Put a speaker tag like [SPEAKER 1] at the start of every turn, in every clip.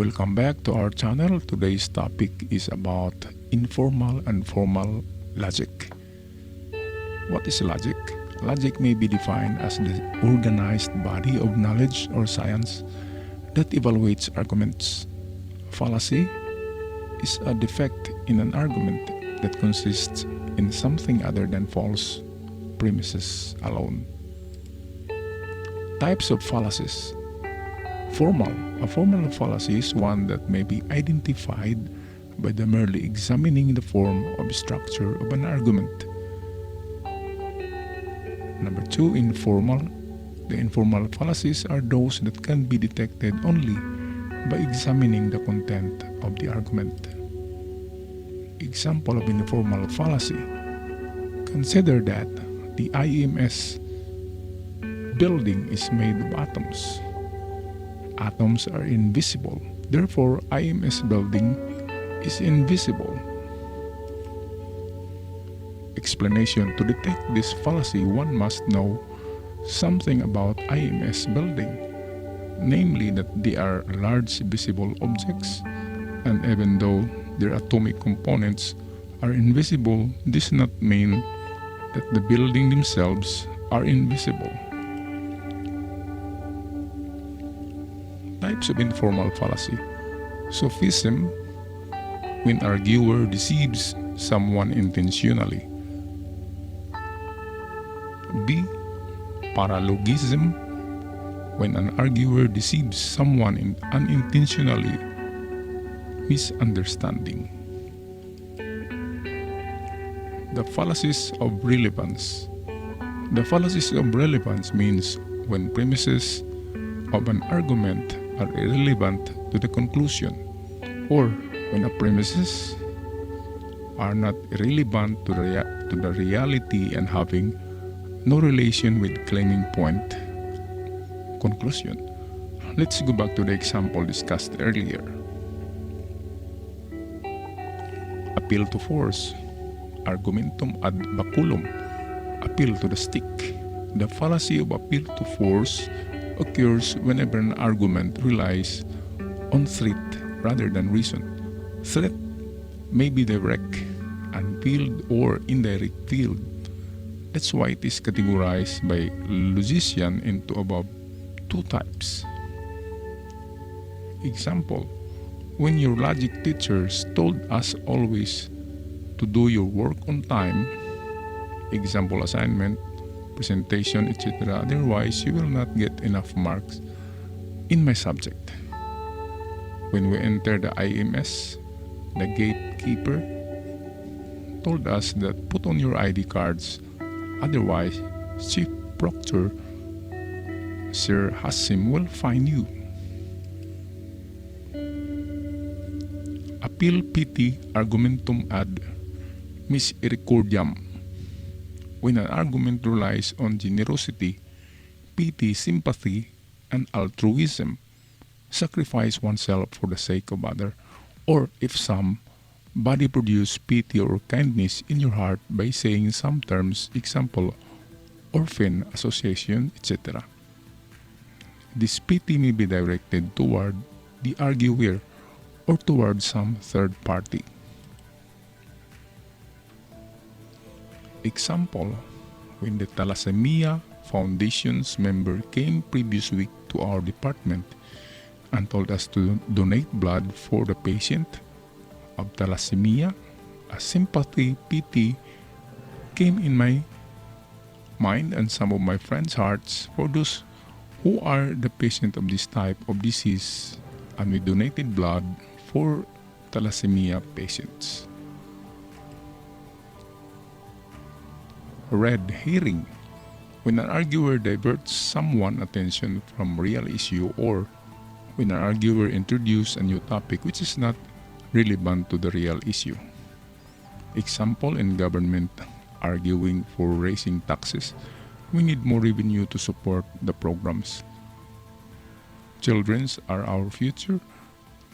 [SPEAKER 1] Welcome back to our channel. Today's topic is about informal and formal logic. What is logic? Logic may be defined as the organized body of knowledge or science that evaluates arguments. Fallacy is a defect in an argument that consists in something other than false premises alone. Types of fallacies. Formal. A formal fallacy is one that may be identified by the merely examining the form or structure of an argument. Number 2, informal. The informal fallacies are those that can be detected only by examining the content of the argument. Example of informal fallacy. Consider that the IMS building is made of atoms. Atoms are invisible, therefore IMS building is invisible. Explanation: to detect this fallacy, one must know something about IMS building, namely that they are large visible objects, and even though their atomic components are invisible, this does not mean that the building themselves are invisible. Types of informal fallacy. Sophism, when arguer deceives someone intentionally. B. Paralogism, when an arguer deceives someone unintentionally misunderstanding. The fallacies of relevance. The fallacies of relevance means when premises of an argument are irrelevant to the conclusion, or when a premises are not relevant to the reality and having no relation with claiming point. Conclusion. Let's go back to the example discussed earlier. Appeal to force. Argumentum ad baculum. Appeal to the stick. The fallacy of appeal to force occurs whenever an argument relies on threat rather than reason. Threat may be direct, unveiled, or indirect field. That's why it is categorized by logician into above 2 types. Example: when your logic teachers told us always to do your work on time, example assignment, presentation, etc., otherwise you will not get enough marks in my subject. When we enter the IMS, the gatekeeper told us that put on your ID cards, otherwise Chief Proctor Sir Hassim will fine you. Appeal piti argumentum ad misericordiam. When an argument relies on generosity, pity, sympathy, and altruism, sacrifice oneself for the sake of others, or if somebody produce pity or kindness in your heart by saying some terms, example, orphan, association, etc. This pity may be directed toward the arguer or toward some third party. Example: when the Thalassemia Foundation's member came previous week to our department and told us to donate blood for the patient of thalassemia, a sympathy, pity came in my mind and some of my friends' hearts for those who are the patient of this type of disease, and we donated blood for thalassemia patients. Red herring: when an arguer diverts someone's attention from real issue, or when an arguer introduces a new topic which is not relevant to the real issue. Example: in government arguing for raising taxes, we need more revenue to support the programs. Children are our future.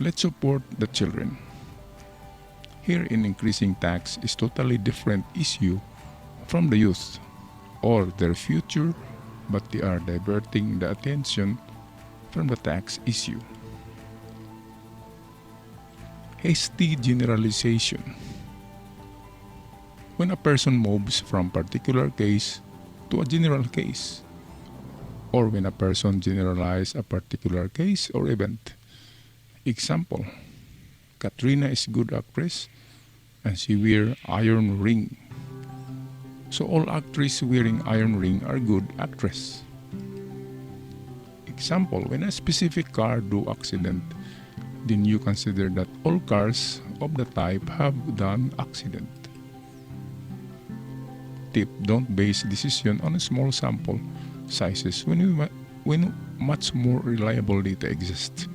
[SPEAKER 1] Let's support the children. Here in increasing tax is totally different issue from the youth or their future, but they are diverting the attention from the tax issue. Hasty generalization. When a person moves from particular case to a general case, or when a person generalizes a particular case or event. Example, Katrina is good actress and she wear iron ring. So all actresses wearing iron ring are good actress. Example, when a specific car do accident, then you consider that all cars of the type have done accident. Tip, don't base decision on a small sample sizes when much more reliable data exists.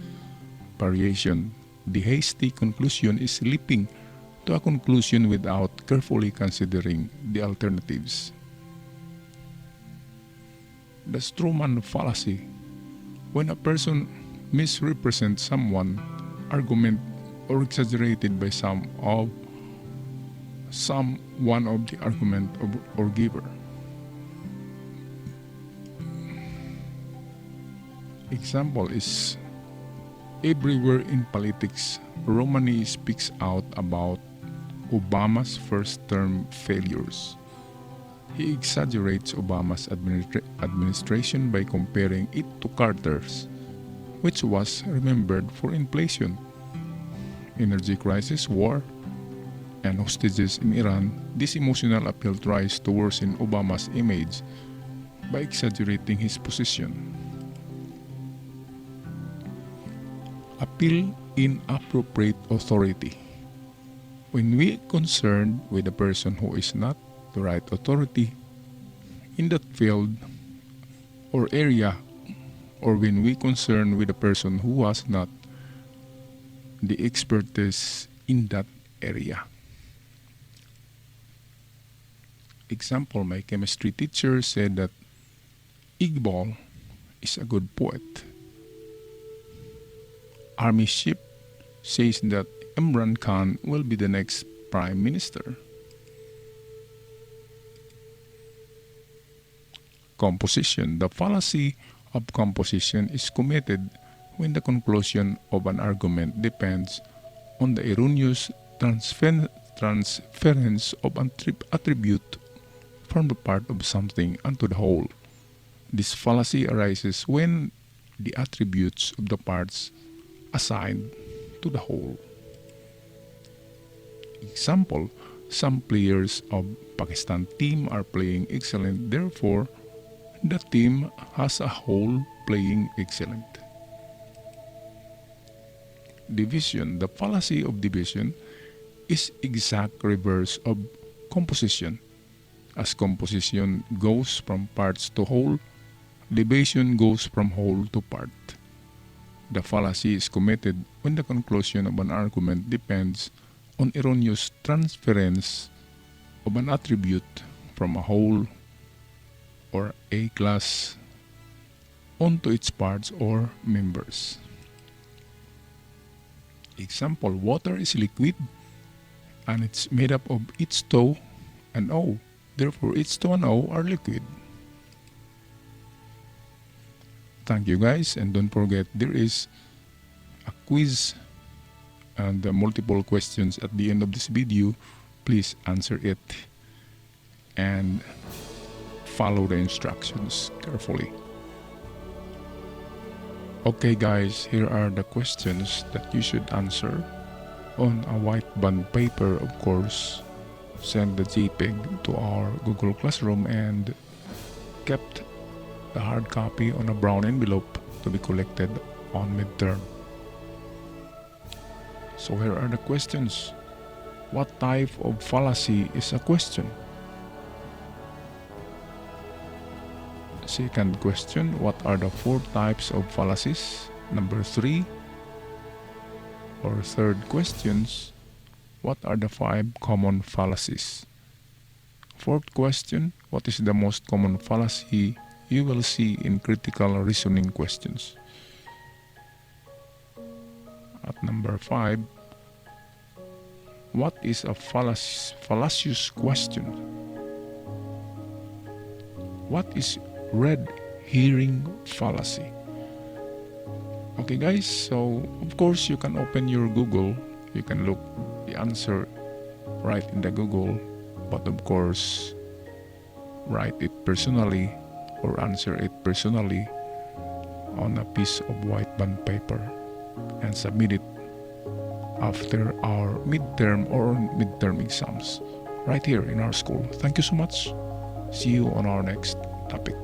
[SPEAKER 1] Variation. The hasty conclusion is leaping to a conclusion without carefully considering the alternatives. The Stroman fallacy. When a person misrepresents someone, argument or exaggerated by one of the argument or giver. Example is everywhere in politics, Romney speaks out about Obama's first term failures. He exaggerates Obama's administration by comparing it to Carter's, which was remembered for inflation, energy crisis, war, and hostages in Iran. This emotional appeal tries to worsen Obama's image by exaggerating his position. Appeal inappropriate authority. When we concerned with a person who is not the right authority in that field or area, or when we concerned with a person who has not the expertise in that area. Example, my chemistry teacher said that Iqbal is a good poet. Army chief says that Imran Khan will be the next prime minister. Composition. The fallacy of composition is committed when the conclusion of an argument depends on the erroneous transference of an attribute from the part of something unto the whole. This fallacy arises when the attributes of the parts assigned to the whole. Example, some players of Pakistan team are playing excellent, therefore the team has a whole playing excellent. Division. The fallacy of division is exact reverse of composition. As composition goes from parts to whole, division goes from whole to part. The fallacy is committed when the conclusion of an argument depends on erroneous transference of an attribute from a whole or a class onto its parts or members. Example, water is liquid and it's made up of H2 and O. Therefore, H2 and O are liquid. Thank you guys, and don't forget there is a quiz and multiple questions at the end of this video. Please answer it and follow the instructions carefully. Okay guys, here are the questions that you should answer on a white bond paper, of course. Send the JPEG to our Google Classroom and kept the hard copy on a brown envelope to be collected on midterm. So here are the questions. What type of fallacy is a question? Second question, what are the 4 types of fallacies? Number 3. Or third questions, what are the 5 common fallacies? Fourth question, what is the most common fallacy you will see in critical reasoning questions? At number 5, what is a fallacious question? What is red herring fallacy? Okay guys, so of course you can open your Google You can look the answer right in the Google, but of course, write it personally or answer it personally on a piece of white bond paper and submit it after our midterm exams right here in our school. Thank you so much. See you on our next topic.